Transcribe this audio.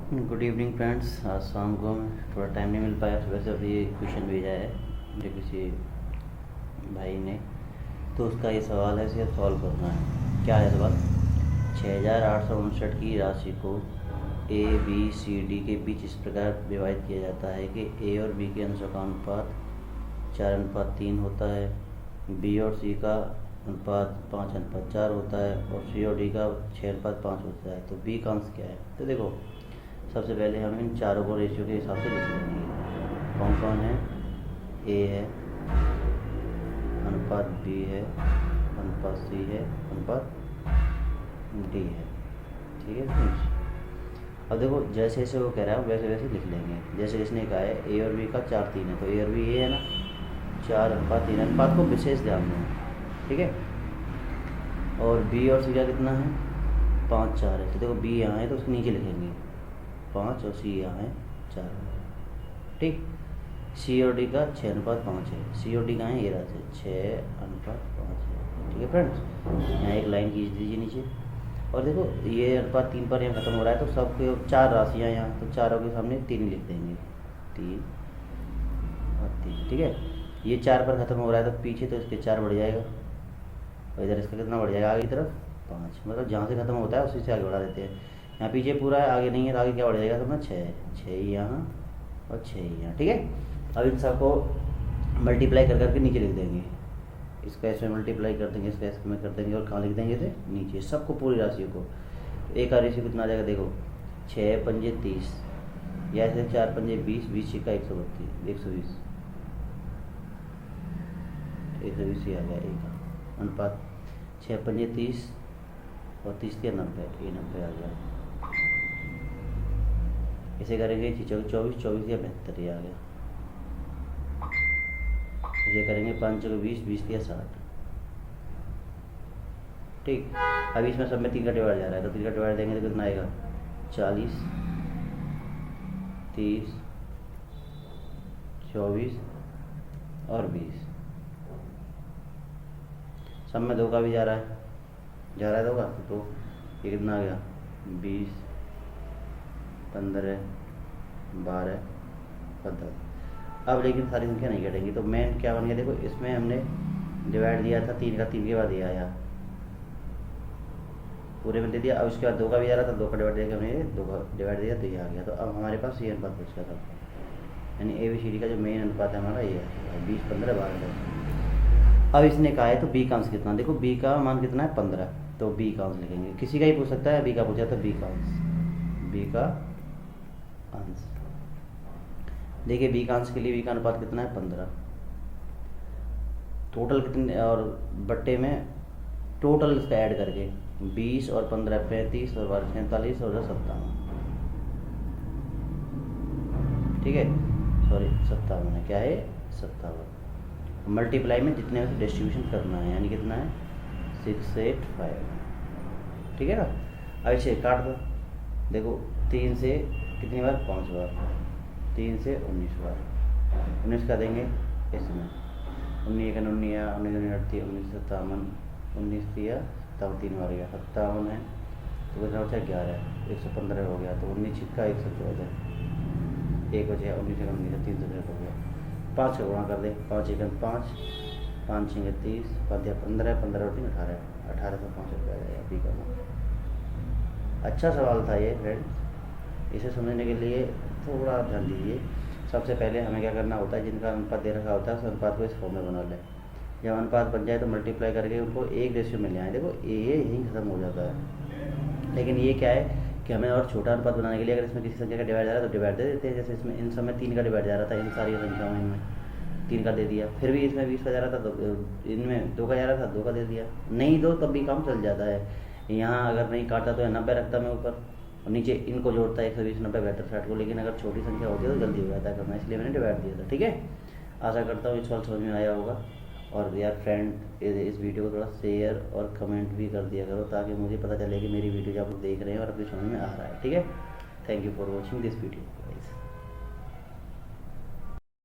Good evening friends. आज शाम को थोड़ा टाइम नहीं मिल पाया, सुबह से अभी क्वेश्चन भेजा है जो किसी भाई ने, तो उसका ये सवाल है, इसे सॉल्व करना है। क्या है सवाल? 6859 की राशि को ए बी सी डी के बीच इस प्रकार विभाजित किया जाता है कि ए और बी के अंशों का अनुपात 4:3 होता है, बी और सी का अनुपात 5:4 होता है और सी और डी का 6:5 होता है। तो बी का अंश क्या है? तो देखो, सबसे पहले हम इन चारों को रेशियो के हिसाब से लिख लेंगे। कौन कौन है? ए है, अनुपात बी है, अनुपात सी है, अनुपात डी है। ठीक है फ्रेंड्स। अब देखो, जैसे जैसे वो कह रहा है वैसे वैसे लिख लेंगे। जैसे इसने कहा है ए और बी का 4:3 है, तो ए और बी ये है ना, 4:3। अनुपात को विशेष ध्यान दें, ठीक है। और बी और सी का कितना है? 5:4 है। तो देखो, बी यहाँ है तो उसके नीचे लिखेंगे 5 और सी यहाँ है 4। ठीक। सी और डी का 6:5 है। सी और डी कहाँ है? ये रहा है 6:5 है। ठीक है फ्रेंड्स, यहाँ एक लाइन खींच दीजिए नीचे। और देखो, ये अनुपात 3 पर यहाँ खत्म हो रहा है, तो सबके 4 राशियाँ यहाँ, तो चारों के सामने 3 लिख देंगे, 3 और 3। ठीक है। ये 4 पर खत्म हो रहा है तो पीछे तो इसके 4 बढ़ जाएगा, और इधर इसका कितना बढ़ जाएगा? आगे की तरफ 5। मतलब जहाँ से खत्म होता है उसी से आगे बढ़ा देते हैं। यहाँ पीछे पूरा है, आगे नहीं है, तो आगे क्या बढ़ जाएगा? तो अपना 6 ही यहाँ और 6 ही यहाँ। ठीक है। अब इन सबको मल्टीप्लाई कर करके नीचे लिख देंगे। इसका इसमें मल्टीप्लाई कर देंगे, इसका इसमें कर देंगे, और कहाँ लिख देंगे? इसे नीचे, सबको पूरी राशियों को। एक का रेशियो कितना आ जाएगा? देखो, 6 पंजे 30, या ऐसे 4 पंजे 20, 20 का 120 ही आ गया। एक अनुपात 6 पंजे 30 और 30 के 90, ये 90 आ गया। इसे करेंगे 24, 24 या 72, ये आ गया। इसे करेंगे 5 को 20, 20 या 60। ठीक। अब इसमें सब में 3 का डिवाइड जा रहा है, तो 3 का डिवाइड देंगे तो कितना आएगा? 40, 30, 24 और 20। सब में 2 का भी जा रहा है, 2 का, तो ये कितना आ गया? 20, 15, 12, 15। अब लेकिन सारी संख्या नहीं घटेंगी, तो मेन क्या बन गया? देखो, इसमें हमने डिवाइड दिया था 3 का, 3 के बाद ये आया, पूरे में दे दिया। अब उसके बाद 2 का भी जा रहा था, 2 का डिवाइड देकर हमने 2 का डिवाइड दिया, तो ये आ गया। तो अब हमारे पास ये अनुपात बच गया था, यानी ए बी सी डी का जो मेन अनुपात है हमारा, ये है 20, 15, 12, 10। अब इसने कहा है तो बी का अंश कितना? देखो, बी का मान कितना है? 15। तो बी का अंश लिखेंगे। किसी का ही पूछ सकता है, बी का पूछा तो बी का अंश, बी का अंश। देखिए, बी का अंश के लिए बी का अनुपात कितना है? 15। टोटल कितने, और बट्टे में टोटल इसका ऐड करके 20 और 15 35 और 12 47 और 10 57। ठीक है, सॉरी 57 है। क्या है? 57। मल्टीप्लाई में जितने में डिस्ट्रीब्यूशन करना है, यानी कितना है? 685। ठीक है ना। अब इसे काट दो। देखो, 3 से कितनी बार? 5 बार। 3 से 19 बार। 19 का देंगे इसमें, 19 का 19 या 19 38, 19 57, 19 दिया 3 बार गया 57 है, तो कितना बचा? 11 है। 115 हो गया, तो 19 छिक्का 114, एक बचा 19 का 19 363 हो गया। 5 का गुणा कर दे, 5 एकम 5, 5 6 30, 5 या 15, 15 और 3 18, 1805 रुपया आ जाएगा बी का। अच्छा सवाल था ये फ्रेंड्स, इसे समझने के लिए थोड़ा ध्यान दीजिए। सबसे पहले हमें क्या करना होता है? जिनका अनुपात दे रखा होता है उस अनुपात को इस फॉर्म में बना लें। जब अनुपात बन जाए तो मल्टीप्लाई करके उनको एक रेशियो में ले आए। देखो, ये यहीं खत्म हो जाता है। लेकिन ये क्या है कि हमें और छोटा अनुपात बनाने के लिए अगर इसमें किसी संख्या का डिवाइड जा रहा है तो डिवाइड दे देते हैं। जैसे इसमें इन सब में 3 का डिवाइड जा रहा था, इन सारी संख्याओं में इनमें 3 का दे दिया। फिर भी इसमें 20 का जा रहा था, तो इनमें 2 का जा रहा था, 2 का दे दिया। नहीं दो तब भी काम चल जाता है। यहाँ अगर नहीं काटता तो 90 रखता मैं ऊपर, और नीचे इनको जोड़ता है 120, 90, 72, 60 को। लेकिन अगर छोटी संख्या होती है तो जल्दी हो जाता है करना, इसलिए मैंने डिवाइड दिया था। ठीक है, आशा करता हूँ इस सवाल समझ में आया होगा। और यार फ्रेंड, इस वीडियो को थोड़ा शेयर और कमेंट भी कर दिया करो, ताकि मुझे पता चले कि मेरी वीडियो जो आप लोग देख रहे हैं और अपनी समझ में आ रहा है। ठीक है, thank you for watching this video.